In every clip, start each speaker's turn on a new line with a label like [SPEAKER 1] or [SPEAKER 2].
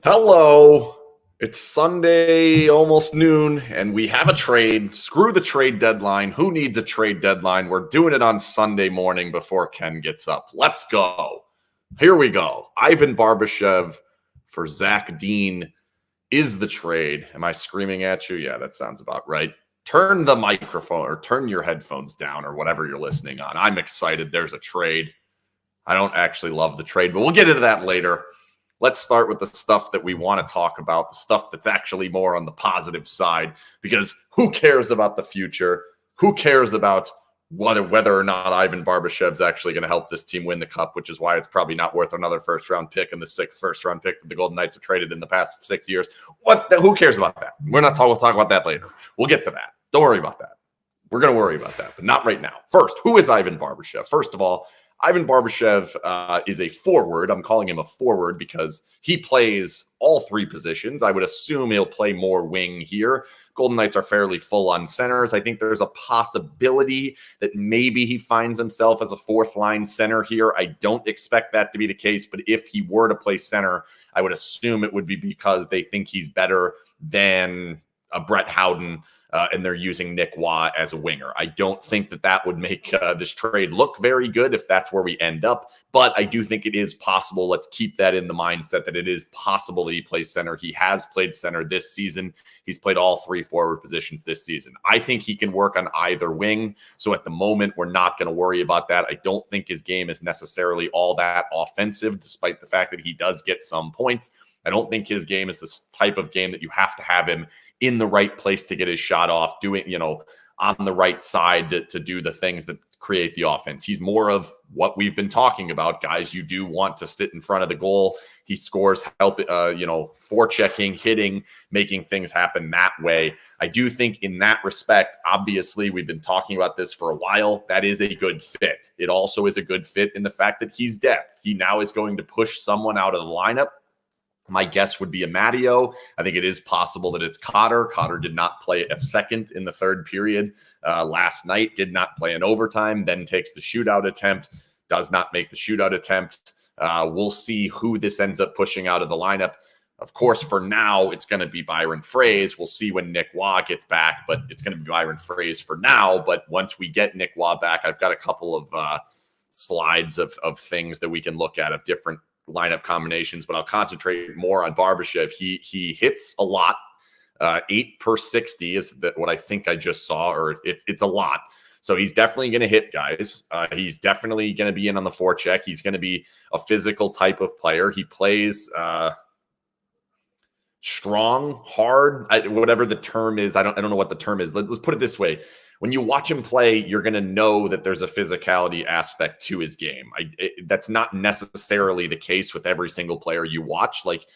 [SPEAKER 1] Hello. It's Sunday, almost noon, and we have a trade. Screw the trade deadline. Who needs a trade deadline? We're doing it on Sunday morning before Ken gets up. Let's go. Here we go. Ivan Barbashev for Zach Dean is the trade. Am I screaming at you? Yeah, that sounds about right. Turn the microphone or turn your headphones down or whatever you're listening on. I'm excited. There's a trade. I don't actually love the trade, but we'll get into that later. Let's start with the stuff that we want to talk about, the stuff that's actually more on the positive side, because who cares about the future? Who cares about whether or not Ivan Barbashev's actually going to help this team win the cup, which is why it's probably not worth another first-round pick and the sixth first-round pick that the Golden Knights have traded in the past 6 years. Who cares about that? We'll talk about that later. We'll get to that. Don't worry about that. We're going to worry about that, but not right now. First, who is Ivan Barbashev? First of all, Ivan Barbashev is a forward. I'm calling him a forward because he plays all three positions. I would assume he'll play more wing here. Golden Knights are fairly full on centers. I think there's a possibility that maybe he finds himself as a fourth line center here. I don't expect that to be the case, but if he were to play center, I would assume it would be because they think he's better than a Brett Howden, and they're using Nick Waugh as a winger. I don't think that would make this trade look very good if that's where we end up, but I do think it is possible. Let's keep that in the mindset that it is possible that he plays center. He has played center this season. He's played all three forward positions this season. I think he can work on either wing, so at the moment, we're not going to worry about that. I don't think his game is necessarily all that offensive, despite the fact that he does get some points. I don't think his game is this type of game that you have to have him in the right place to get his shot off, doing, on the right side to do the things that create the offense. He's more of what we've been talking about, guys. You do want to sit in front of the goal. He scores, forechecking, hitting, making things happen that way. I do think in that respect, obviously, we've been talking about this for a while. That is a good fit. It also is a good fit in the fact that he's depth. He now is going to push someone out of the lineup. My guess would be a Matteo. I think it is possible that it's Cotter. Cotter did not play a second in the third period last night, did not play in overtime, then takes the shootout attempt, does not make the shootout attempt. We'll see who this ends up pushing out of the lineup. Of course, for now, it's going to be Byron Froese. We'll see when Nick Waugh gets back, but it's going to be Byron Froese for now. But once we get Nick Waugh back, I've got a couple of slides of things that we can look at of different lineup combinations, but I'll concentrate more on Barbashev. He hits a lot. 8 per 60 is what I think I just saw, or it's a lot. So he's definitely going to hit guys. He's definitely going to be in on the forecheck. He's going to be a physical type of player. He plays strong, hard, whatever the term is. I don't know what the term is. Let's put it this way. When you watch him play, you're going to know that there's a physicality aspect to his game. That's not necessarily the case with every single player you watch. Like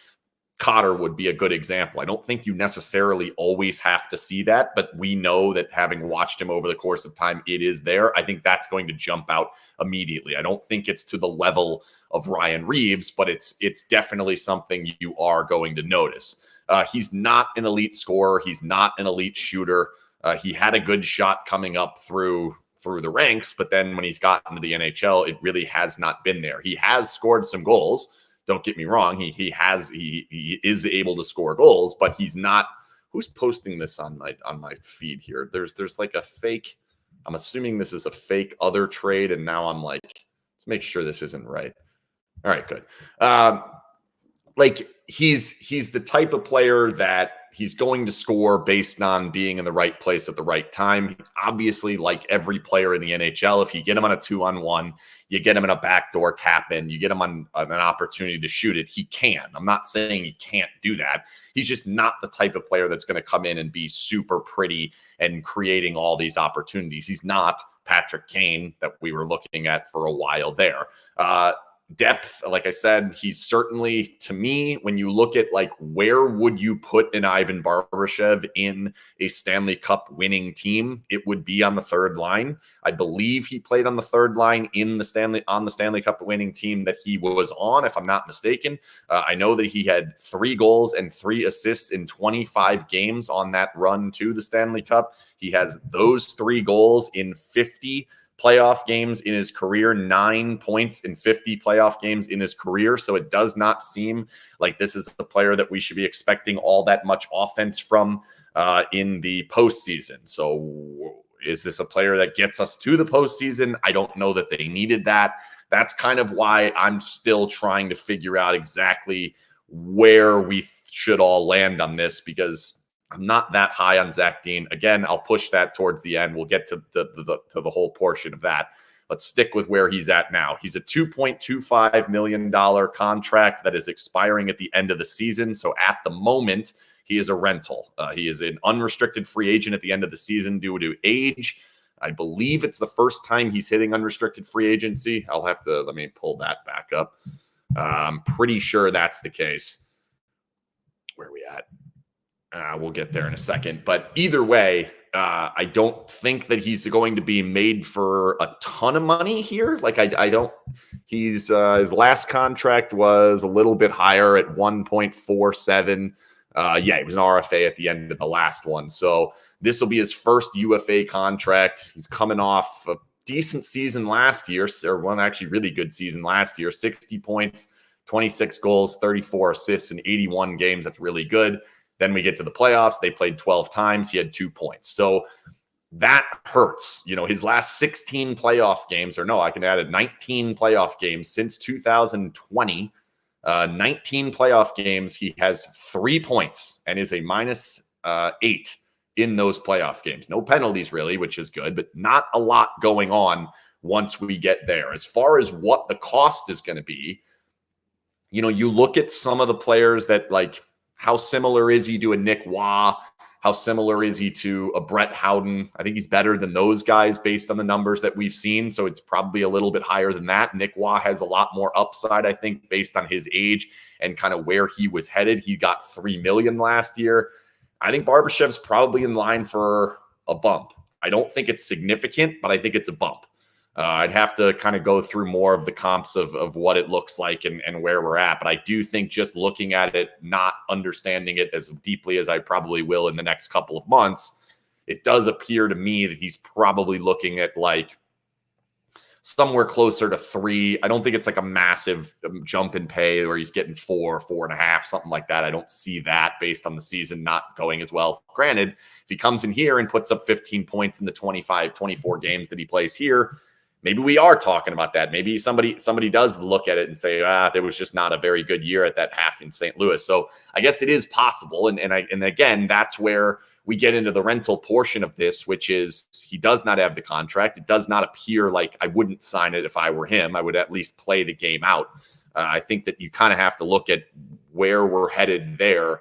[SPEAKER 1] Cotter would be a good example. I don't think you necessarily always have to see that, but we know that having watched him over the course of time, it is there. I think that's going to jump out immediately. I don't think it's to the level of Ryan Reeves, but it's definitely something you are going to notice. He's not an elite scorer. He's not an elite shooter. He had a good shot coming up through the ranks, but then when he's gotten to the NHL, it really has not been there. He has scored some goals. Don't get me wrong. He is able to score goals, but he's not. Who's posting this on my feed here? There's like a fake. I'm assuming this is a fake other trade, and now I'm like, let's make sure this isn't right. All right, good. He's the type of player that he's going to score based on being in the right place at the right time. Obviously, like every player in the NHL, if you get him on a 2-on-1, you get him in a backdoor tap in, you get him on an opportunity to shoot it, he can. I'm not saying he can't do that. He's just not the type of player that's going to come in and be super pretty and creating all these opportunities. He's not Patrick Kane that we were looking at for a while there. Depth, like I said, he's certainly, to me, when you look at like where would you put an Ivan Barbashev in a Stanley Cup winning team, it would be on the third line. I believe he played on the third line on the Stanley Cup winning team that he was on, if I'm not mistaken. I know that he had 3 goals and 3 assists in 25 games on that run to the Stanley Cup. He has those 3 goals in 50 playoff games in his career, 9 points in 50 playoff games in his career. So it does not seem like this is a player that we should be expecting all that much offense from in the postseason. So is this a player that gets us to the postseason? I don't know that they needed that. That's kind of why I'm still trying to figure out exactly where we should all land on this, because I'm not that high on Zach Dean. Again, I'll push that towards the end. We'll get to the whole portion of that. Let's stick with where he's at now. He's a $2.25 million contract that is expiring at the end of the season. So at the moment, he is a rental. He is an unrestricted free agent at the end of the season due to age. I believe it's the first time he's hitting unrestricted free agency. Let me pull that back up. I'm pretty sure that's the case. Where are we at? We'll get there in a second. But either way, I don't think that he's going to be made for a ton of money here. Like I don't. His last contract was a little bit higher at 1.47. He was an RFA at the end of the last one. So this will be his first UFA contract. He's coming off a decent season last year, or one actually really good season last year. 60 points, 26 goals, 34 assists in 81 games. That's really good. Then we get to the playoffs. They played 12 times. He had 2 points. So that hurts. His last 16 playoff games, or no, I can add it, 19 playoff games since 2020. 19 playoff games. He has 3 points and is a -8 in those playoff games. No penalties really, which is good, but not a lot going on once we get there. As far as what the cost is going to be, you look at some of the players that, like, how similar is he to a Nick Waugh? How similar is he to a Brett Howden? I think he's better than those guys based on the numbers that we've seen. So it's probably a little bit higher than that. Nick Waugh has a lot more upside, I think, based on his age and kind of where he was headed. He got $3 million last year. I think Barbashev's probably in line for a bump. I don't think it's significant, but I think it's a bump. I'd have to kind of go through more of the comps of what it looks like and where we're at. But I do think just looking at it, not understanding it as deeply as I probably will in the next couple of months, it does appear to me that he's probably looking at like somewhere closer to 3. I don't think it's like a massive jump in pay where he's getting 4, 4.5, something like that. I don't see that based on the season not going as well. Granted, if he comes in here and puts up 15 points in the 25, 24 games that he plays here, maybe we are talking about that. Maybe somebody does look at it and say, there was just not a very good year at that half in St. Louis. So I guess it is possible. And again, that's where we get into the rental portion of this, which is he does not have the contract. It does not appear like I wouldn't sign it if I were him. I would at least play the game out. I think that you kind of have to look at where we're headed there.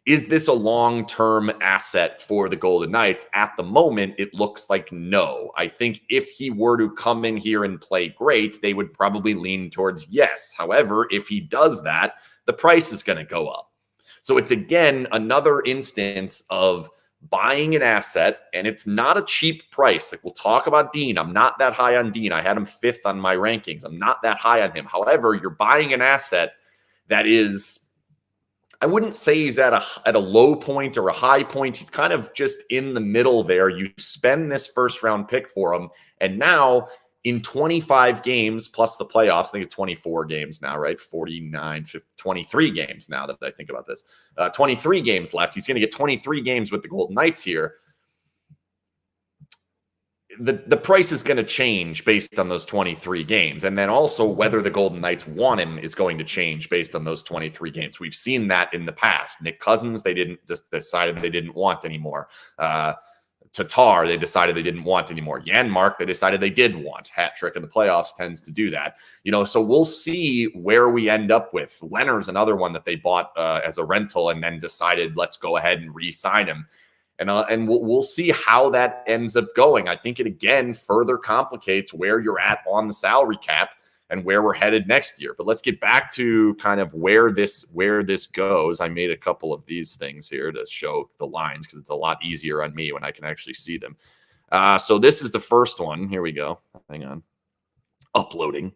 [SPEAKER 1] Is this a long-term asset for the Golden Knights? At the moment, it looks like no. I think if he were to come in here and play great, they would probably lean towards yes. However, if he does that, the price is going to go up. So it's, again, another instance of buying an asset, and it's not a cheap price. Like, we'll talk about Dean. I'm not that high on Dean. I had him 5th on my rankings. I'm not that high on him. However, you're buying an asset that is, I wouldn't say he's at a low point or a high point. He's kind of just in the middle there. You spend this first-round pick for him, and now in 25 games plus the playoffs, I think it's 24 games now, right? 49, 50, 23 games now that I think about this. 23 games left. He's going to get 23 games with the Golden Knights here. The price is going to change based on those 23 games. And then also whether the Golden Knights want him is going to change based on those 23 games. We've seen that in the past. Nick Cousins, they decided they didn't want anymore. Tatar, they decided they didn't want anymore. Janmark, they decided they did want. Hat trick in the playoffs tends to do that. So we'll see where we end up with. Leonard's another one that they bought as a rental and then decided, let's go ahead and re-sign him. And we'll see how that ends up going. I think it, again, further complicates where you're at on the salary cap and where we're headed next year. But let's get back to kind of where this goes. I made a couple of these things here to show the lines because it's a lot easier on me when I can actually see them. So this is the first one. Here we go. Hang on. Uploading.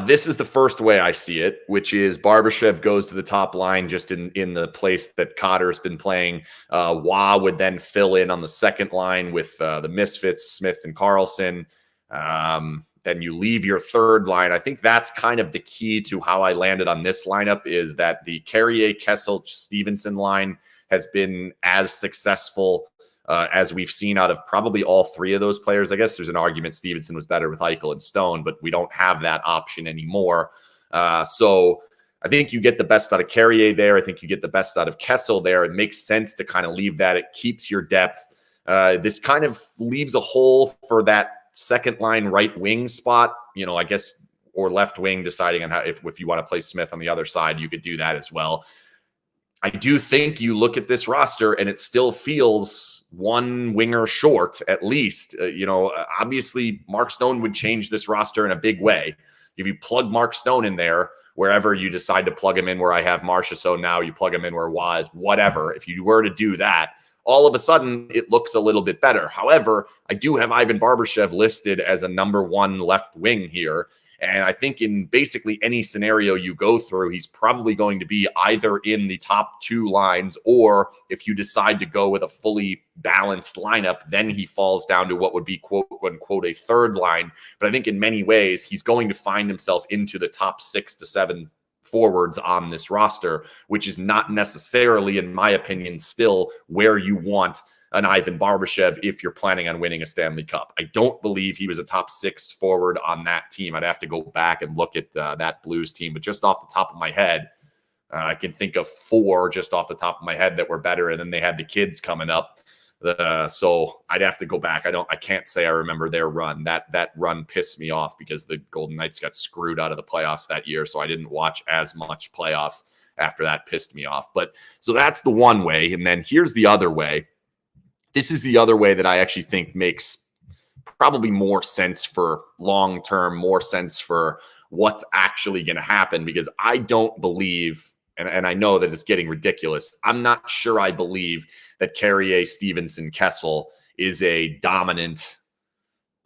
[SPEAKER 1] This is the first way I see it, which is Barbashev goes to the top line just in the place that Cotter's been playing. Wah would then fill in on the second line with the Misfits, Smith and Carlson. Then you leave your third line. I think that's kind of the key to how I landed on this lineup, is that the Carrier, Kessel, Stevenson line has been as successful as we've seen out of probably all three of those players. I guess there's an argument Stevenson was better with Eichel and Stone, but we don't have that option anymore. So I think you get the best out of Carrier there. I think you get the best out of Kessel there. It makes sense to kind of leave that. It keeps your depth. This kind of leaves a hole for that second line right wing spot, I guess, or left wing, deciding on how, if you want to play Smith on the other side, you could do that as well. I do think you look at this roster and it still feels one winger short, at least. Obviously, Mark Stone would change this roster in a big way. If you plug Mark Stone in there, wherever you decide to plug him in, where I have Marchessault now, you plug him in where Wah is, whatever. If you were to do that, all of a sudden it looks a little bit better. However, I do have Ivan Barbashev listed as a number one left wing here. And I think in basically any scenario you go through, he's probably going to be either in the top two lines, or if you decide to go with a fully balanced lineup, then he falls down to what would be quote unquote a third line. But I think in many ways, he's going to find himself into the top 6 to 7 forwards on this roster, which is not necessarily, in my opinion, still where you want an Ivan Barbashev if you're planning on winning a Stanley Cup. I don't believe he was a top 6 forward on that team. I'd have to go back and look at that Blues team, but just off the top of my head, I can think of 4 just off the top of my head that were better, and then they had the kids coming up. So I'd have to go back. I can't say I remember their run. That run pissed me off because the Golden Knights got screwed out of the playoffs that year, so I didn't watch as much playoffs after that. Pissed me off. But so that's the one way, and then here's the other way. This is the other way that I actually think makes probably more sense for long term, more sense for what's actually going to happen, because I don't believe, and I know that it's getting ridiculous, I'm not sure I believe that Carrier, Stevenson, Kessel is a dominant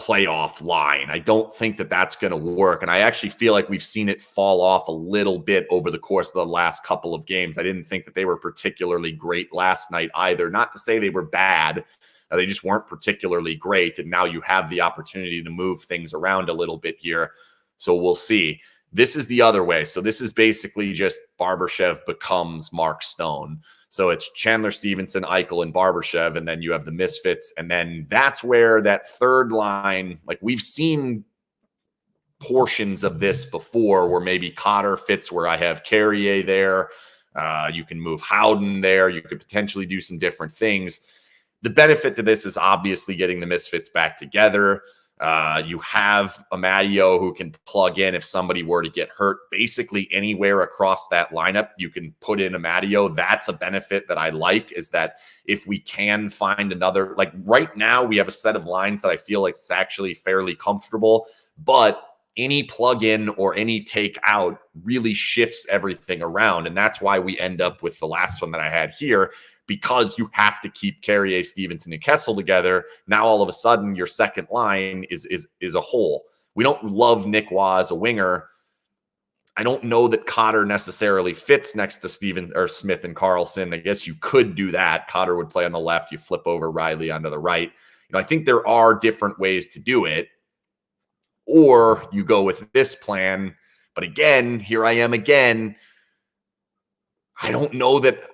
[SPEAKER 1] playoff line. I don't think that that's going to work. And I actually feel like we've seen it fall off a little bit over the course of the last couple of games. I didn't think that they were particularly great last night either. Not to say they were bad. They just weren't particularly great. And now you have the opportunity to move things around a little bit here. So we'll see. This is the other way. So this is basically just Barbashev becomes Mark Stone. So it's Chandler, Stevenson, Eichel, and Barbashev, and then you have the Misfits. And then that's where that third line, like we've seen portions of this before, where maybe Cotter fits where I have Carrier there. You can move Howden there. You could potentially do some different things. The benefit to this is obviously getting the Misfits back together. You have Amadio who can plug in if somebody were to get hurt. Basically anywhere across that lineup, you can put in Amadio. That's a benefit that I like, is that if we can find another, like right now we have a set of lines that I feel like it's actually fairly comfortable, but any plug in or any take out really shifts everything around. And that's why we end up with the last one that I had here, because you have to keep Carrier, Stevenson, and Kessel together. Now, all of a sudden, your second line is a hole. We don't love Nick Wah as a winger. I don't know that Cotter necessarily fits next to Smith and Carlson. I guess you could do that. Cotter would play on the left. You flip over Riley onto the right. I think there are different ways to do it. Or you go with this plan. But again, here I am again. I don't know that,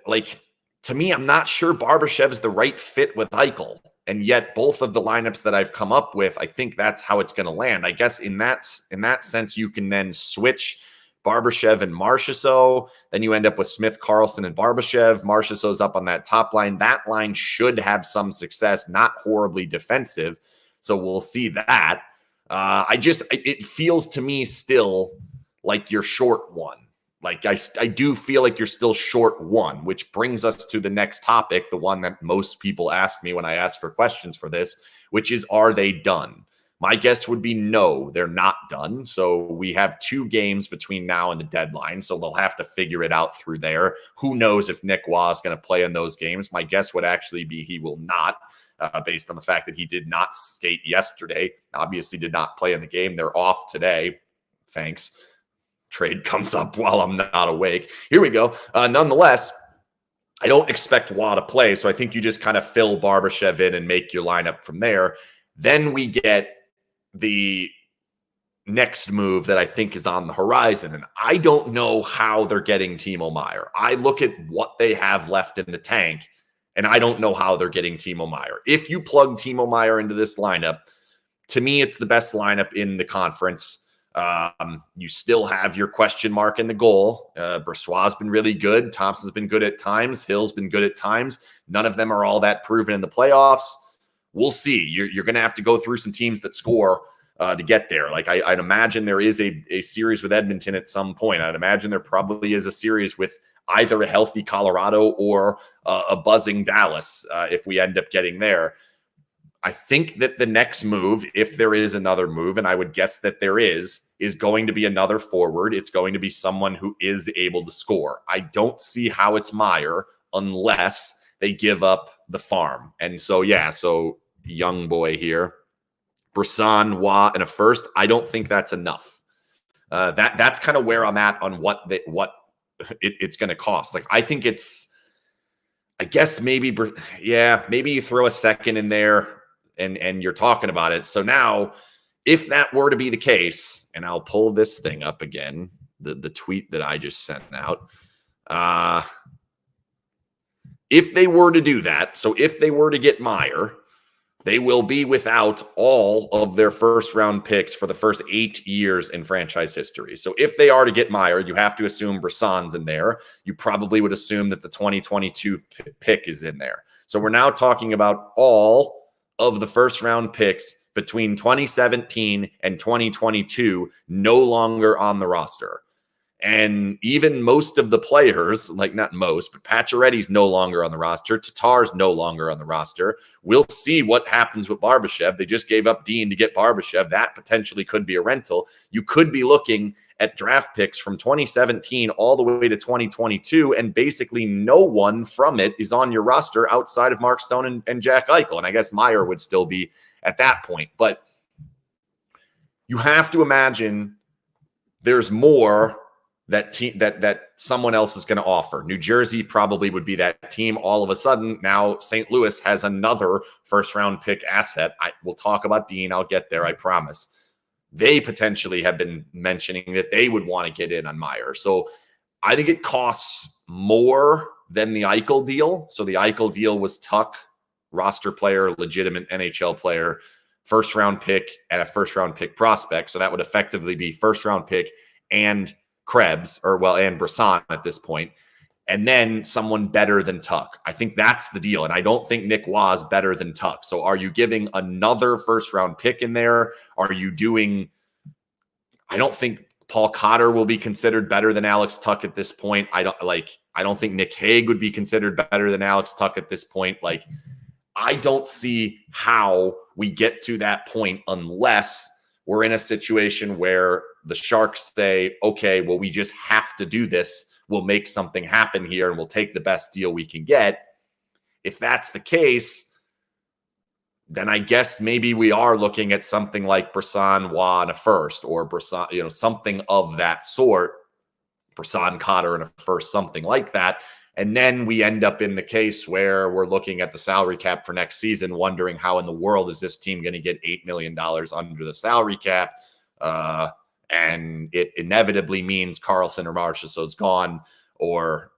[SPEAKER 1] to me, I'm not sure Barbashev's the right fit with Eichel. And yet both of the lineups that I've come up with, I think that's how it's going to land. I guess in that sense, you can then switch Barbashev and Marchessault. Then you end up with Smith, Carlson, and Barbashev. Marchessault's up on that top line. That line should have some success, not horribly defensive. So we'll see that. It feels to me still like you're short one. I do feel like you're still short one, which brings us to the next topic, the one that most people ask me when I ask for questions for this, which is, are they done? My guess would be no, they're not done. So we have 2 games between now and the deadline, so they'll have to figure it out through there. Who knows if Nick Wah is going to play in those games? My guess would actually be he will not, based on the fact that he did not skate yesterday, obviously did not play in the game. They're off today. Thanks. Trade comes up while I'm not awake. Here we go. Nonetheless, I don't expect Waugh to play, so I think you just kind of fill Barbashev in and make your lineup from there. Then we get the next move that I think is on the horizon, and I don't know how they're getting Timo Meier. I look at what they have left in the tank, and I don't know how they're getting Timo Meier. If you plug Timo Meier into this lineup, to me, it's the best lineup in the conference. You still have your question mark in the goal. Brossoit's been really good. Thompson's been good at times. Hill's been good at times. None of them are all that proven in the playoffs. We'll see. You're going to have to go through some teams that score to get there. Like I'd imagine there is a series with Edmonton at some point. I'd imagine there probably is a series with either a healthy Colorado or a buzzing Dallas if we end up getting there. I think that the next move, if there is another move, and I would guess that there is going to be another forward. It's going to be someone who is able to score. I don't see how it's Meier unless they give up the farm. And so, yeah, so young boy here, Brisson, Waugh, and a first. I don't think that's enough. That's kind of where I'm at on what it's going to cost. Like, I think it's, I guess maybe you throw a second in there. And you're talking about it. So now, if that were to be the case, and I'll pull this thing up again, the tweet that I just sent out. If they were to do that, so if they were to get Meier, they will be without all of their first-round picks for the first 8 years in franchise history. So if they are to get Meier, you have to assume Brisson's in there. You probably would assume that the 2022 pick is in there. So we're now talking about all of the first-round picks between 2017 and 2022 no longer on the roster. And even most of the players, like not most, but Pacioretty's no longer on the roster. Tatar's no longer on the roster. We'll see what happens with Barbashev. They just gave up Dean to get Barbashev. That potentially could be a rental. You could be looking at draft picks from 2017 all the way to 2022, and basically no one from it is on your roster outside of Mark Stone and Jack Eichel. And I guess Meier would still be at that point. But you have to imagine there's more that someone else is going to offer. New Jersey probably would be that team. All of a sudden, now St. Louis has another first-round pick asset. We'll talk about Dean. I'll get there, I promise. They potentially have been mentioning that they would want to get in on Meier. So I think it costs more than the Eichel deal. So the Eichel deal was Tuck, roster player, legitimate NHL player, first-round pick, and a first-round pick prospect. So that would effectively be first-round pick and Krebs, and Brisson at this point, and then someone better than Tuck. I think that's the deal. And I don't think Nick Waugh is better than Tuck. So are you giving another first-round pick in there? Are you doing – I don't think Paul Cotter will be considered better than Alex Tuck at this point. I don't think Nick Hague would be considered better than Alex Tuck at this point. Like, I don't see how we get to that point unless we're in a situation where the Sharks say, okay, well, we just have to do this. We'll make something happen here and we'll take the best deal we can get. If that's the case, then I guess maybe we are looking at something like Brisson, Waugh, and a first, or Brisson, something of that sort. Brisson, Cotter, and a first, something like that. And then we end up in the case where we're looking at the salary cap for next season, wondering how in the world is this team going to get $8 million under the salary cap? And it inevitably means Carlson or Marchessault's gone, or,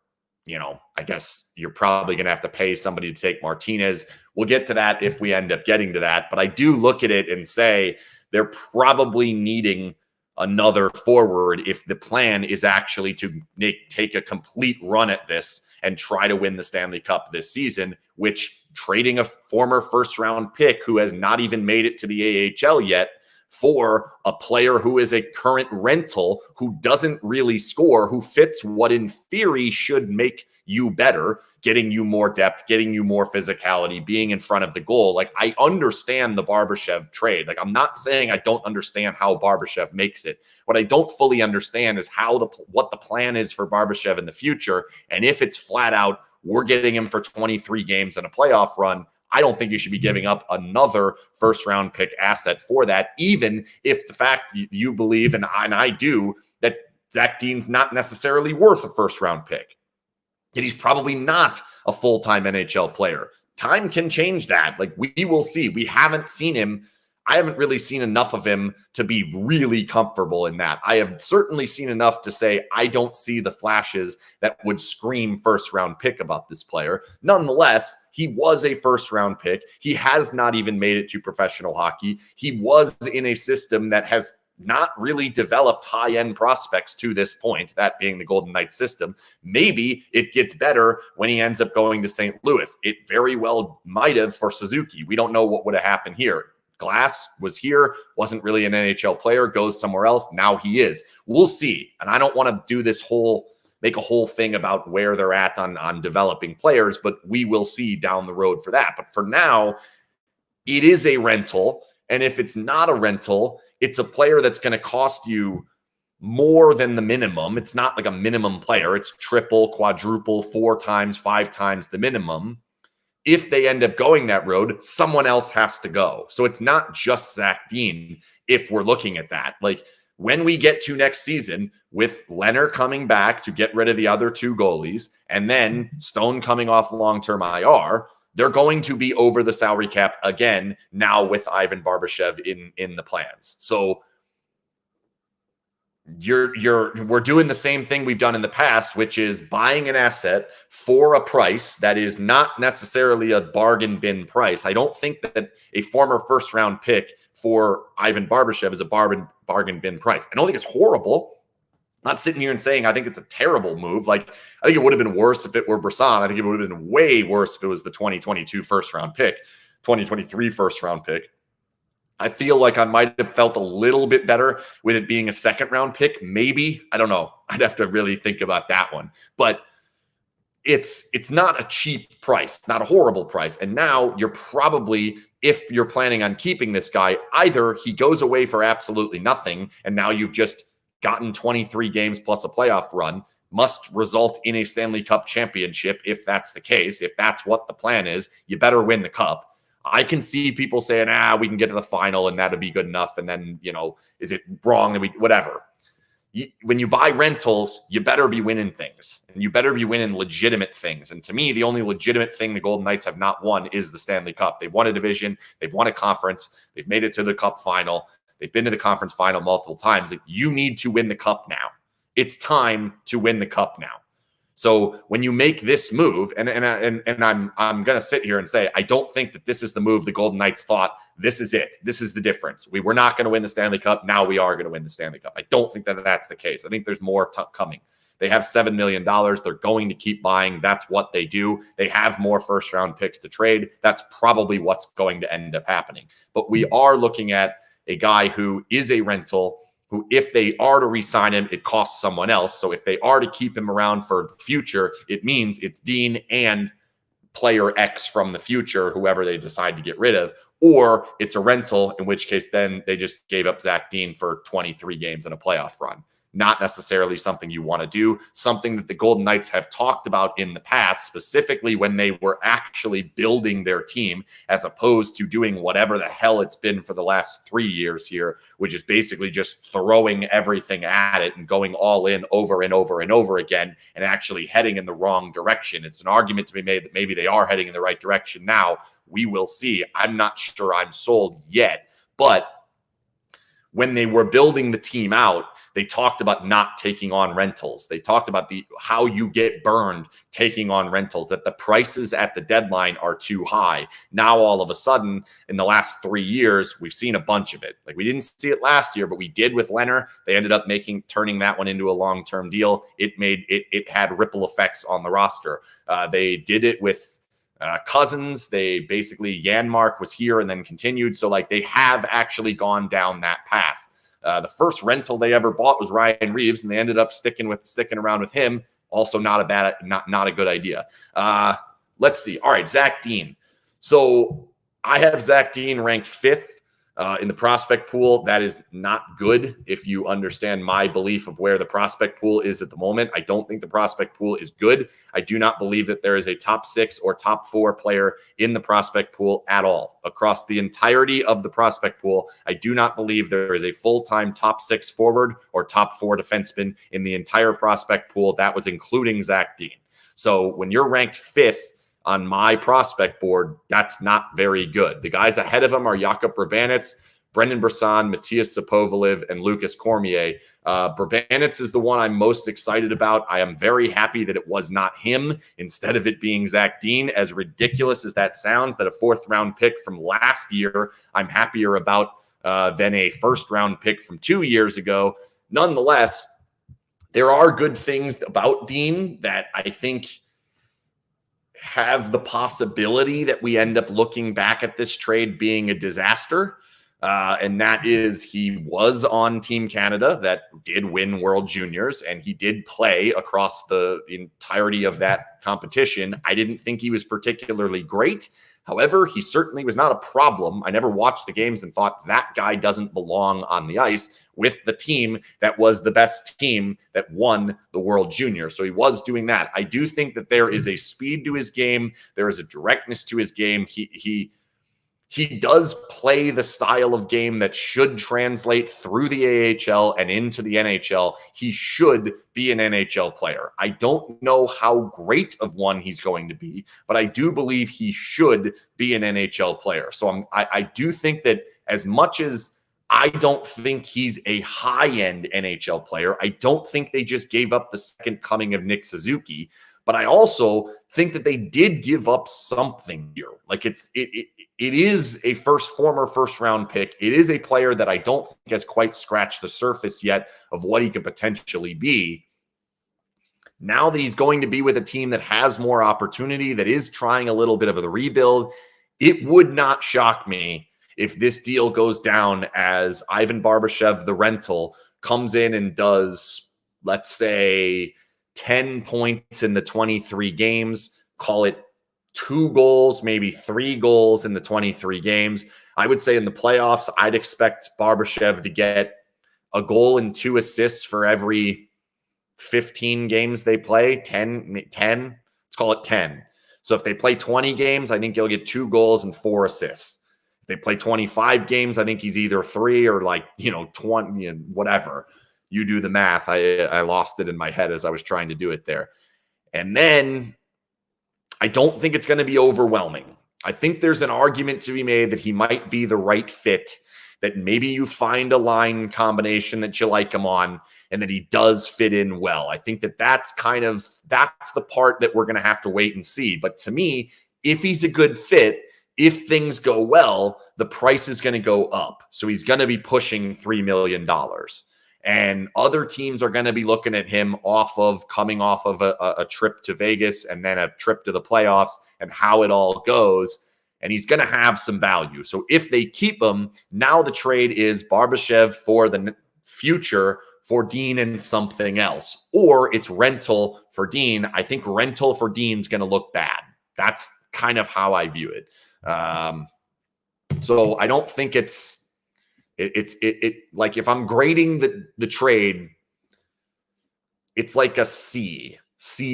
[SPEAKER 1] I guess you're probably going to have to pay somebody to take Martinez. We'll get to that if we end up getting to that. But I do look at it and say they're probably needing another forward if the plan is actually to take a complete run at this and try to win the Stanley Cup this season, which trading a former first-round pick who has not even made it to the AHL yet for a player who is a current rental, who doesn't really score, who fits what in theory should make you better, getting you more depth, getting you more physicality, being in front of the goal. Like, I understand the Barbashev trade. Like, I'm not saying I don't understand how Barbashev makes it. What I don't fully understand is what the plan is for Barbashev in the future. And if it's flat out, we're getting him for 23 games and a playoff run, I don't think you should be giving up another first-round pick asset for that, even if the fact you believe, and I do, that Zach Dean's not necessarily worth a first-round pick. That he's probably not a full-time NHL player. Time can change that. Like, we will see. We haven't seen him. I haven't really seen enough of him to be really comfortable in that. I have certainly seen enough to say I don't see the flashes that would scream first-round pick about this player. Nonetheless, he was a first-round pick. He has not even made it to professional hockey. He was in a system that has not really developed high-end prospects to this point, that being the Golden Knights system. Maybe it gets better when he ends up going to St. Louis. It very well might have for Suzuki. We don't know what would have happened here. Glass was here, wasn't really an NHL player, goes somewhere else. Now he is. We'll see. And I don't want to do this make a whole thing about where they're at on developing players, but we will see down the road for that. But for now, it is a rental. And if it's not a rental, it's a player that's going to cost you more than the minimum. It's not like a minimum player. It's triple, quadruple, 4 times, 5 times the minimum. If they end up going that road, someone else has to go. So it's not just Zach Dean if we're looking at that. Like, when we get to next season with Leonard coming back to get rid of the other 2 goalies and then Stone coming off long-term IR, they're going to be over the salary cap again now with Ivan Barbashev in the plans. So we're doing the same thing we've done in the past, which is buying an asset for a price that is not necessarily a bargain bin price. I don't think that a former first-round pick for Ivan Barbashev is a bargain bin price. I don't think it's horrible. I'm not sitting here and saying I think it's a terrible move. Like, I think it would have been worse if it were Brisson. I think it would have been way worse if it was the 2022 first-round pick, 2023 first-round pick. I feel like I might have felt a little bit better with it being a second-round pick. Maybe. I don't know. I'd have to really think about that one. But it's not a cheap price, not a horrible price. And now you're probably, if you're planning on keeping this guy, either he goes away for absolutely nothing, and now you've just gotten 23 games plus a playoff run, must result in a Stanley Cup championship. If that's the case, if that's what the plan is, you better win the cup. I can see people saying, we can get to the final and that'll be good enough. And then, is it wrong that whatever. When you buy rentals, you better be winning things, and you better be winning legitimate things. And to me, the only legitimate thing the Golden Knights have not won is the Stanley Cup. They've won a division. They've won a conference. They've made it to the cup final. They've been to the conference final multiple times. Like, you need to win the cup now. It's time to win the cup now. So when you make this move, and I'm going to sit here and say, I don't think that this is the move the Golden Knights thought, this is it. This is the difference. We were not going to win the Stanley Cup. Now we are going to win the Stanley Cup. I don't think that that's the case. I think there's more coming. They have $7 million. They're going to keep buying. That's what they do. They have more first-round picks to trade. That's probably what's going to end up happening. But we are looking at a guy who is a rental, who, if they are to re-sign him, it costs someone else. So if they are to keep him around for the future, it means it's Dean and player X from the future, whoever they decide to get rid of, or it's a rental, in which case then they just gave up Zach Dean for 23 games in a playoff run. Not necessarily something you want to do, something that the Golden Knights have talked about in the past, specifically when they were actually building their team, as opposed to doing whatever the hell it's been for the last 3 years here, which is basically just throwing everything at it and going all in over and over and over again and actually heading in the wrong direction. It's an argument to be made that maybe they are heading in the right direction now. We will see. I'm not sure I'm sold yet, but when they were building the team out, they talked about not taking on rentals. They talked about how you get burned taking on rentals, that the prices at the deadline are too high. Now, all of a sudden, in the last 3 years, we've seen a bunch of it. Like, we didn't see it last year, but we did with Leonard. They ended up turning that one into a long-term deal. It had ripple effects on the roster. They did it with Cousins. They basically, Janmark was here and then continued. So, like, they have actually gone down that path. The first rental they ever bought was Ryan Reeves, and they ended up sticking around with him. Also not a good idea. Let's see. All right, Zach Dean. So I have Zach Dean ranked 5th in the prospect pool. That is not good if you understand my belief of where the prospect pool is at the moment. I don't think the prospect pool is good. I do not believe that there is a top 6 or top 4 player in the prospect pool at all. Across the entirety of the prospect pool, I do not believe there is a full-time top 6 forward or top 4 defenseman in the entire prospect pool. That was including Zach Dean. So when you're ranked 5th on my prospect board, that's not very good. The guys ahead of him are Jakub Brabanec, Brendan Brisson, Matthias Sapovaliv, and Lucas Cormier. Brabanec is the one I'm most excited about. I am very happy that it was not him instead of it being Zach Dean. As ridiculous as that sounds, that a 4th-round pick from last year I'm happier about than a 1st-round pick from 2 years ago. Nonetheless, there are good things about Dean that I think have the possibility that we end up looking back at this trade being a disaster. And that is, he was on Team Canada that did win World Juniors, and he did play across the entirety of that competition. I didn't think he was particularly great. However, he certainly was not a problem. I never watched the games and thought that guy doesn't belong on the ice with the team that was the best team that won the World Junior. So he was doing that. I do think that there is a speed to his game. There is a directness to his game. He does play the style of game that should translate through the AHL and into the NHL. He should be an NHL player. I don't know how great of one he's going to be, but I do believe he should be an NHL player. So I do think that as much as I don't think he's a high-end NHL player, I don't think they just gave up the second coming of Nick Suzuki. But I also think that they did give up something here. Like it is a former first-round pick. It is a player that I don't think has quite scratched the surface yet of what he could potentially be. Now that he's going to be with a team that has more opportunity, that is trying a little bit of a rebuild, it would not shock me if this deal goes down as Ivan Barbashev, the rental, comes in and does, let's say, 10 points in the 23 games, call it 2 goals, maybe 3 goals in the 23 games. I would say in the playoffs, I'd expect Barbashev to get a goal and 2 assists for every 15 games they play, 10, let's call it 10. So if they play 20 games, I think he'll get 2 goals and 4 assists. If they play 25 games, I think he's either 3 or 20, whatever. You do the math. I lost it in my head as I was trying to do it there. And then I don't think it's going to be overwhelming. I think there's an argument to be made that he might be the right fit, that maybe you find a line combination that you like him on and that he does fit in well. I think that's the part that we're going to have to wait and see. But to me, if he's a good fit, if things go well, the price is going to go up. So he's going to be pushing $3 million. And other teams are going to be looking at him coming off of a trip to Vegas and then a trip to the playoffs and how it all goes. And he's going to have some value. So if they keep him, now the trade is Barbashev for the future for Dean and something else. Or it's rental for Dean. I think rental for Dean's going to look bad. That's kind of how I view it. So I don't think it's like if I'm grading the trade, it's like a C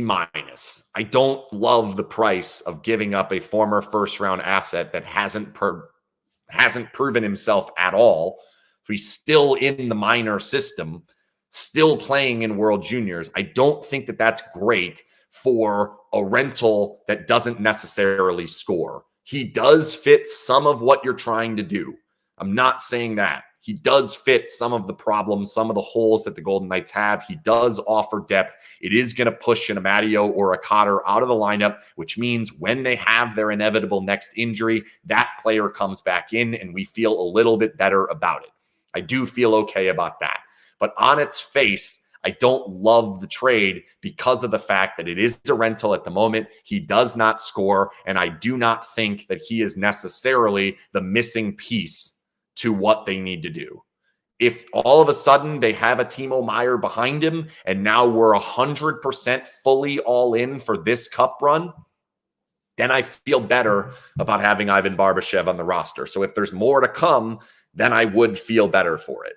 [SPEAKER 1] minus. I don't love the price of giving up a former first-round asset that hasn't proven himself at all. So he's still in the minor system, still playing in World Juniors. I don't think that that's great for a rental that doesn't necessarily score. He does fit some of what you're trying to do. I'm not saying that. He does fit some of the problems, some of the holes that the Golden Knights have. He does offer depth. It is going to push an Amadio or a Cotter out of the lineup, which means when they have their inevitable next injury, that player comes back in and we feel a little bit better about it. I do feel okay about that. But on its face, I don't love the trade because of the fact that it is a rental at the moment. He does not score, and I do not think that he is necessarily the missing piece to what they need to do. If all of a sudden they have a Timo Meier behind him and now we're 100% fully all in for this cup run, then I feel better about having Ivan Barbashev on the roster. So if there's more to come, then I would feel better for it.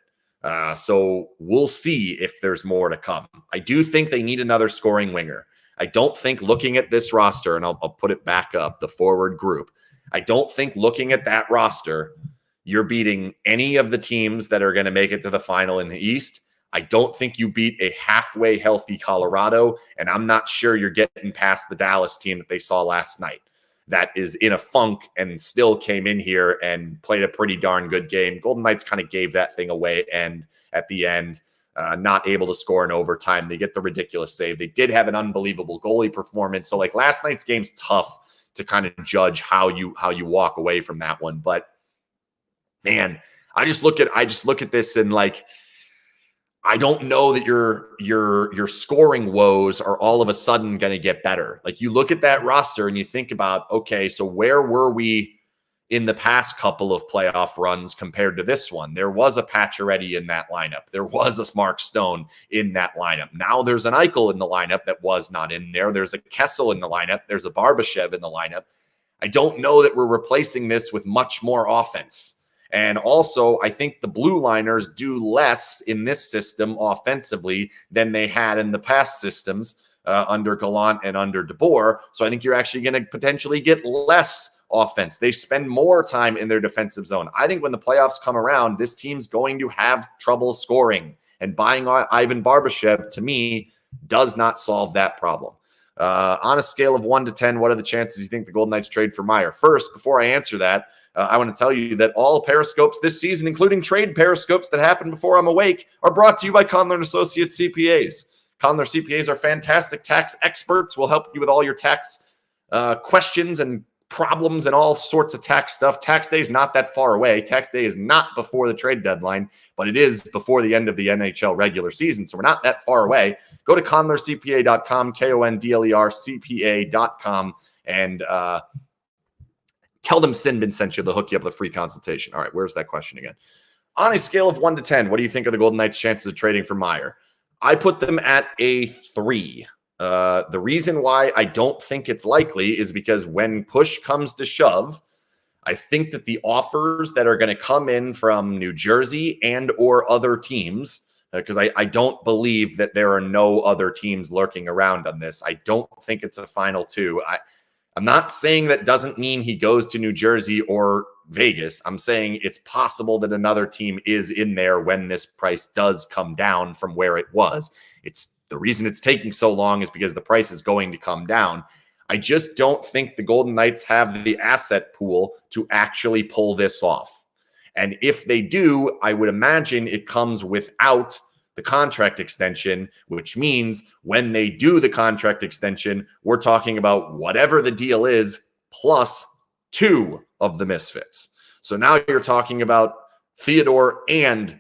[SPEAKER 1] So we'll see if there's more to come. I do think they need another scoring winger. I don't think looking at this roster, and I'll put it back up, the forward group, I don't think looking at that roster, you're beating any of the teams that are going to make it to the final in the East. I don't think you beat a halfway healthy Colorado, and I'm not sure you're getting past the Dallas team that they saw last night that is in a funk and still came in here and played a pretty darn good game. Golden Knights kind of gave that thing away, and at the end, not able to score in overtime. They get the ridiculous save. They did have an unbelievable goalie performance. So like last night's game's tough to kind of judge how you walk away from that one. But man, I just look at this and like, I don't know that your scoring woes are all of a sudden going to get better. Like you look at that roster and you think about, okay, so where were we in the past couple of playoff runs compared to this one? There was a Pacioretty in that lineup. There was a Mark Stone in that lineup. Now there's an Eichel in the lineup that was not in there. There's a Kessel in the lineup. There's a Barbashev in the lineup. I don't know that we're replacing this with much more offense. And also, I think the blue liners do less in this system offensively than they had in the past systems under Gallant and under DeBoer. So I think you're actually going to potentially get less offense. They spend more time in their defensive zone. I think when the playoffs come around, this team's going to have trouble scoring. And buying Ivan Barbashev, to me, does not solve that problem. On a scale of 1 to 10, what are the chances you think the Golden Knights trade for Meier? First, before I answer that, I want to tell you that all Periscopes this season, including trade Periscopes that happened before I'm awake, are brought to you by Conler & Associates CPAs. Conler CPAs are fantastic tax experts. Will help you with all your tax questions and problems and all sorts of tax stuff. Tax day is not that far away. Tax day is not before the trade deadline, but it is before the end of the NHL regular season. So we're not that far away. Go to conlercpa.com, KONDLERCPA.com, and tell them SinBin sent you. They'll hook you up with a free consultation. All right, where's that question again? On a scale of 1 to 10, what do you think are the Golden Knights' chances of trading for Meier? I put them at a 3. The reason why I don't think it's likely is because when push comes to shove, I think that the offers that are going to come in from New Jersey and or other teams, because I don't believe that there are no other teams lurking around on this. I don't think it's a final 2. I'm not saying that doesn't mean he goes to New Jersey or Vegas. I'm saying it's possible that another team is in there when this price does come down from where it was. It's the reason it's taking so long is because the price is going to come down. I just don't think the Golden Knights have the asset pool to actually pull this off. And if they do, I would imagine it comes without the contract extension, which means when they do the contract extension, we're talking about whatever the deal is plus 2 of the misfits. So now you're talking about Theodore and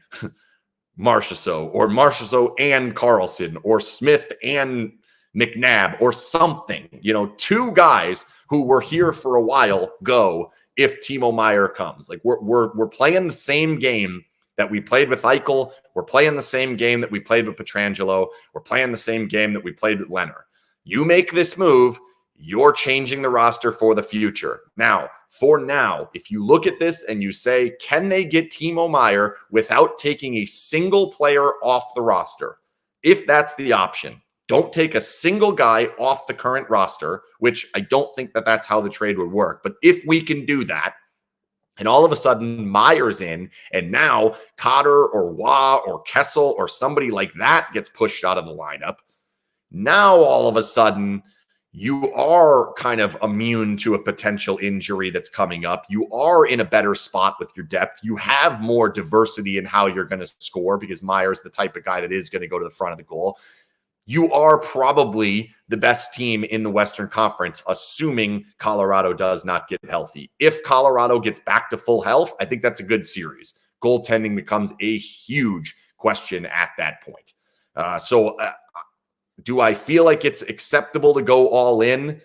[SPEAKER 1] Marchessault, or Marchessault and Carlson, or Smith and McNabb, or something. 2 guys who were here for a while go if Timo Meier comes. Like we're playing the same game that we played with Eichel. We're playing the same game that we played with Pietrangelo. We're playing the same game that we played with Leonard. You make this move, you're changing the roster for the future. Now, for now, if you look at this and you say, can they get Timo Meier without taking a single player off the roster? If that's the option, don't take a single guy off the current roster, which I don't think that that's how the trade would work. But if we can do that, and all of a sudden Meier's in, and now Cotter or Wah or Kessel or somebody like that gets pushed out of the lineup, now all of a sudden you are kind of immune to a potential injury that's coming up. You are in a better spot with your depth. You have more diversity in how you're going to score because Meier's the type of guy that is going to go to the front of the goal. You are probably the best team in the Western Conference, assuming Colorado does not get healthy. If Colorado gets back to full health, I think that's a good series. Goaltending becomes a huge question at that point. Do I feel like it's acceptable to go all in?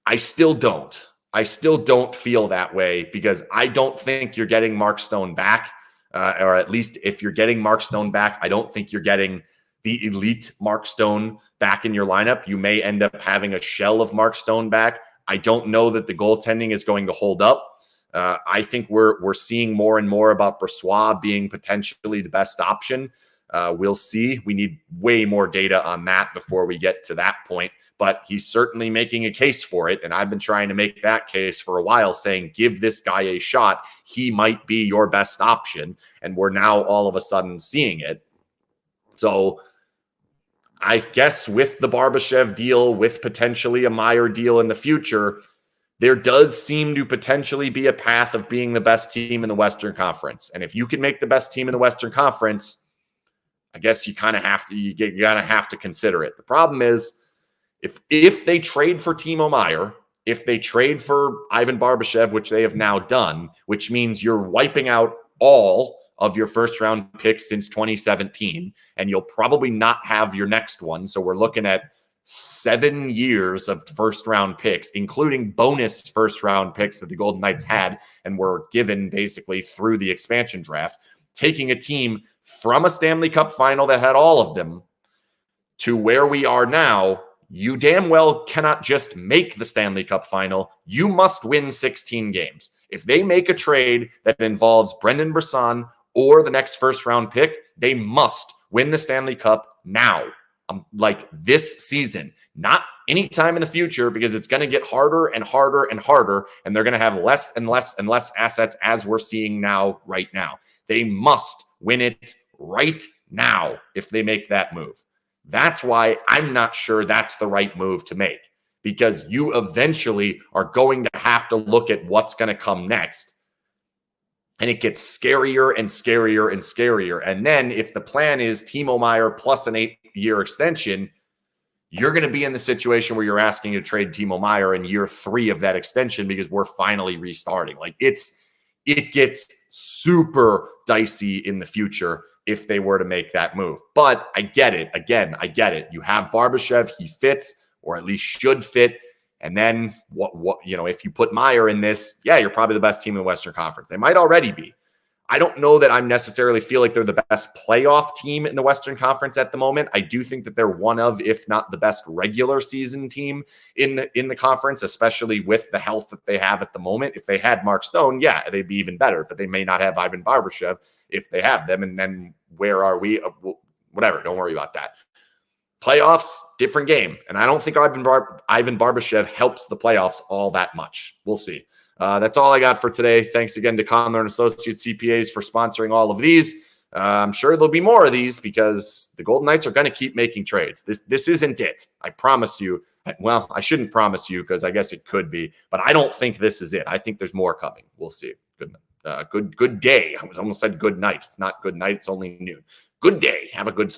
[SPEAKER 1] I still don't. I still don't feel that way because I don't think you're getting Mark Stone back, or at least if you're getting Mark Stone back, I don't think you're getting the elite Mark Stone back in your lineup. You may end up having a shell of Mark Stone back. I don't know that the goaltending is going to hold up. I think we're seeing more and more about Brossoit being potentially the best option. We'll see. We need way more data on that before we get to that point. But he's certainly making a case for it. And I've been trying to make that case for a while, saying, give this guy a shot. He might be your best option. And we're now all of a sudden seeing it. So I guess with the Barbashev deal, with potentially a Meyer deal in the future, there does seem to potentially be a path of being the best team in the Western Conference. And if you can make the best team in the Western Conference, I guess you kind of have to, you gotta have to consider it. The problem is, if they trade for Timo Meyer, if they trade for Ivan Barbashev, which they have now done, which means you're wiping out all of your first round picks since 2017, and you'll probably not have your next one. So we're looking at 7 years of first round picks, including bonus first round picks that the Golden Knights had and were given basically through the expansion draft, taking a team from a Stanley Cup final that had all of them to where we are now. You damn well cannot just make the Stanley Cup final. You must win 16 games. If they make a trade that involves Brendan Brisson or the next first round pick, they must win the Stanley Cup now. Like this season, not anytime in the future, because it's going to get harder and harder and harder, and they're going to have less and less and less assets, as we're seeing now, right now. They must win it right now if they make that move. That's why I'm not sure that's the right move to make, because you eventually are going to have to look at what's going to come next. And it gets scarier and scarier and scarier. And then if the plan is Timo Meyer plus an 8-year extension, you're going to be in the situation where you're asking to trade Timo Meyer in year 3 of that extension, because we're finally restarting. Like it gets super dicey in the future if they were to make that move. But I get it. Again, I get it. You have Barbashev, he fits, or at least should fit. And then if you put Meyer in this, yeah, you're probably the best team in the Western Conference. They might already be. I don't know that I necessarily feel like they're the best playoff team in the Western Conference at the moment. I do think that they're one of, if not the best regular season team in the conference, especially with the health that they have at the moment. If they had Mark Stone, yeah, they'd be even better, but they may not have Ivan Barbashev if they have them. And then where are we? Whatever. Don't worry about that. Playoffs, different game. And I don't think Ivan Barbashev helps the playoffs all that much. We'll see. That's all I got for today. Thanks again to Conler & Associates CPAs for sponsoring all of these. I'm sure there'll be more of these because the Golden Knights are going to keep making trades. This isn't it. I promise you. Well, I shouldn't promise you because I guess it could be, but I don't think this is it. I think there's more coming. We'll see. Good day. I almost said good night. It's not good night. It's only noon. Good day. Have a good